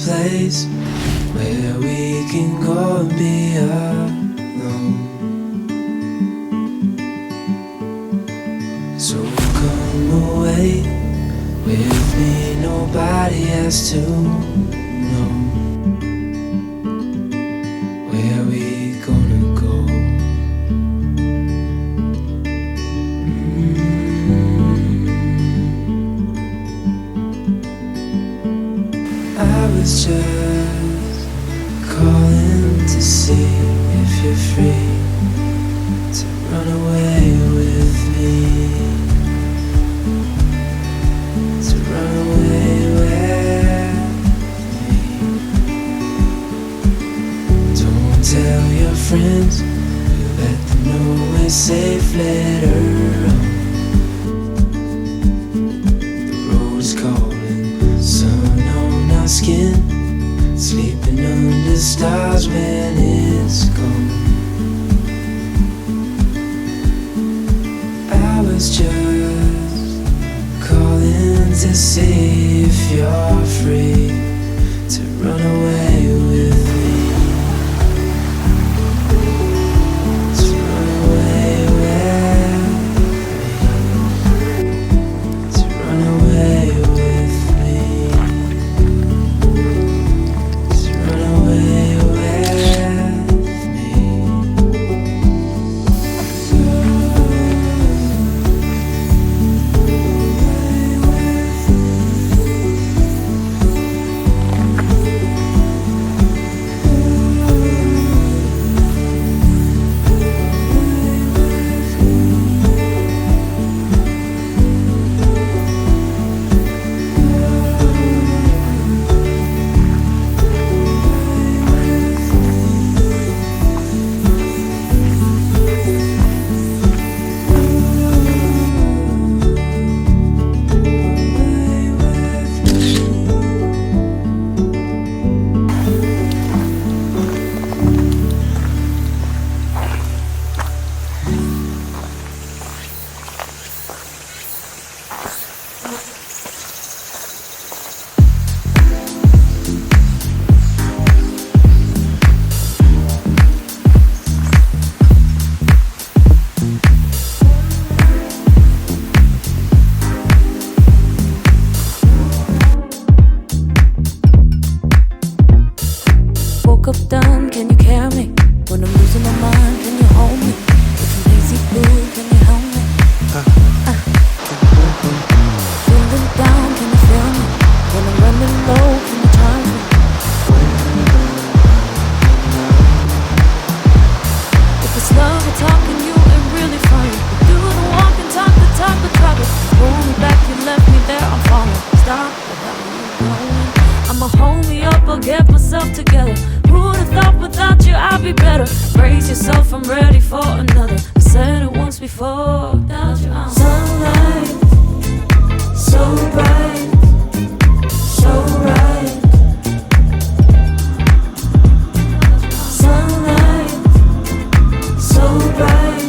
place where we can go and be alone. So come away with me, nobody has to know. Where we gonna go? I was just calling to see if you're free to run away with me. To run away with me. Don't tell your friends, you let them know we're safe later on. The road's calling, sun on our skin, sleeping under stars when it's gone. I was just calling to see if you're free to run away with me. To run away with me. To run away with me. To run away with me. Woke up done, can you carry me? When I'm losing my mind, can you hold me? If I'm lazy blue, can you help me? Feeling down, can you feel me? When I'm running low, can you charge me? If it's love we're talking, you ain't really funny. You do the walk and talk the talk, but trouble. Pull me back, you left me there, I'm falling. Stop, the hell are you going? I'ma hold me up, I'll get myself together. Who'd have thought without you I'd be better? Brace yourself, I'm ready for another. I said it once before. Without you I'm sunlight, so bright, so right. Sunlight, so bright,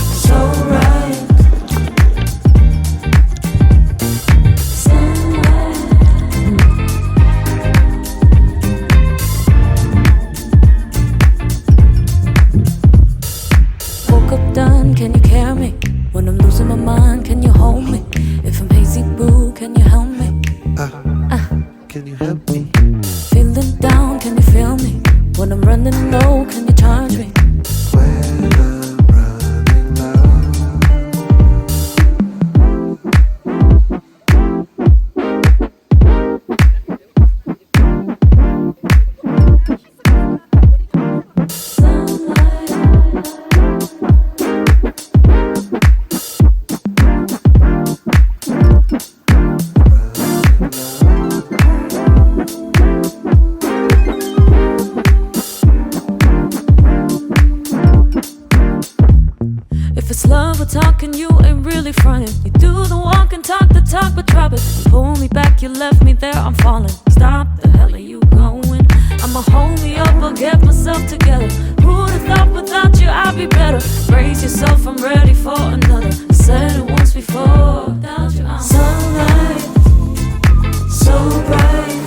so right. Woke up done, can you carry me? When I'm losing my mind, can you hold me? If I'm hazy blue, can you help me? Can you help me? Feeling down, can you feel me? When I'm running low, can you charge me? When I'm running low. If it's love we're talking, you ain't really frontin'. You do the walk and talk the talk, but drop it. You pull me back, you left me there, I'm falling. Stop, the hell are you going? I'ma hold me up, I'll get myself together. Who'd have thought without you I'd be better? Brace yourself, I'm ready for another. I said it once before. Without you I'm sunlight, so bright,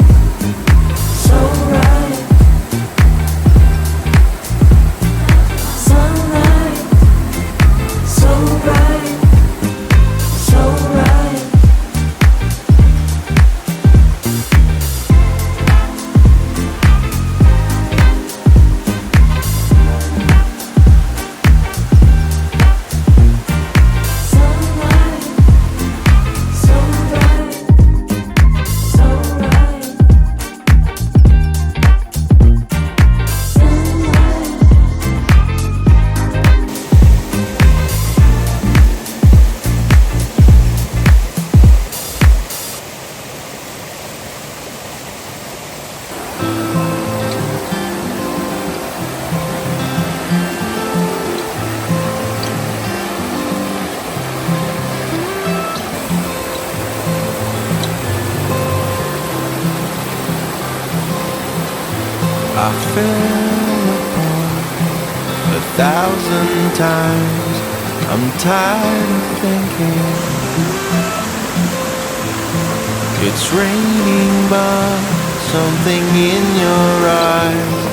fell apart 1,000 times. I'm tired of thinking it's raining, but something in your eyes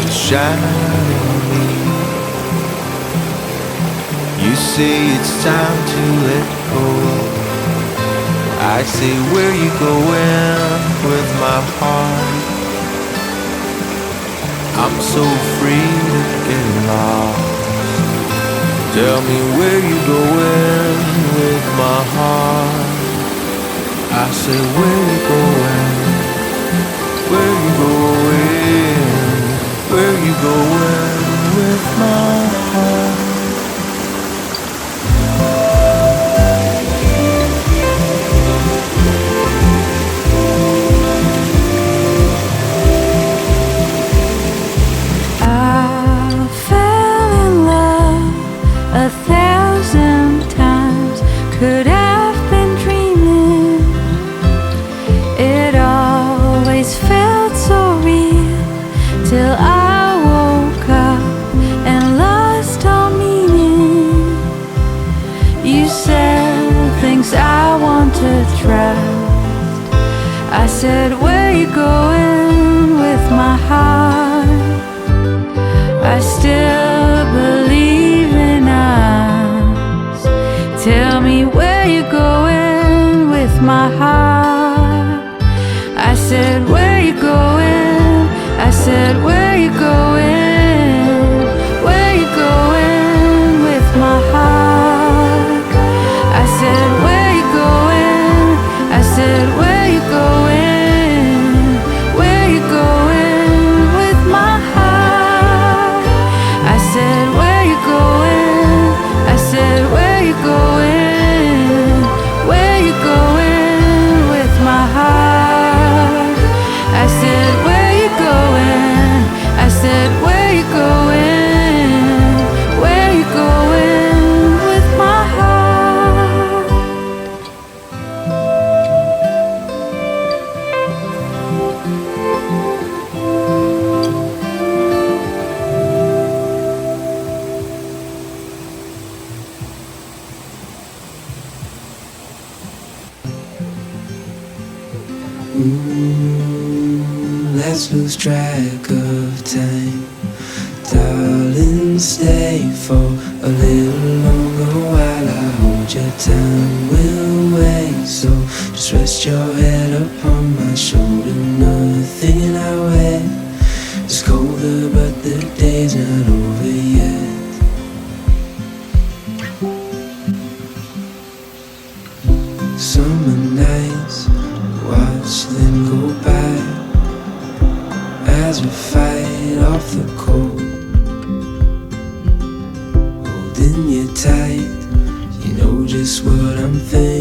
is shining me. You say it's time to let go. I say, where you going with my heart? I'm so free to get lost. Tell me where you going with my heart. I say, where you going? Where you going? Where you going with my heart? Could have been dreaming. It always felt so real till I woke up and lost all meaning. You said things I want to trust. I said, where you going with my heart? I still believe in us. Tell me where you going with my heart. I said, where you going? I said, where you going? Where you going with my heart? I said, where you going? I said, where you going? Where you going with my heart? I said, where you going? I said, where you going? Where you going with my heart? I said, where you going? I said, where you going? Where you going with my heart? Let's lose track of time. Darling, stay for a little longer while I hold your time. We'll wait, so just rest your head upon my shoulder. Nothing in our way is colder, but the day's not over yet. Summer nights, watch them go by as we fight off the cold. Holding you tight, you know just what I'm thinking.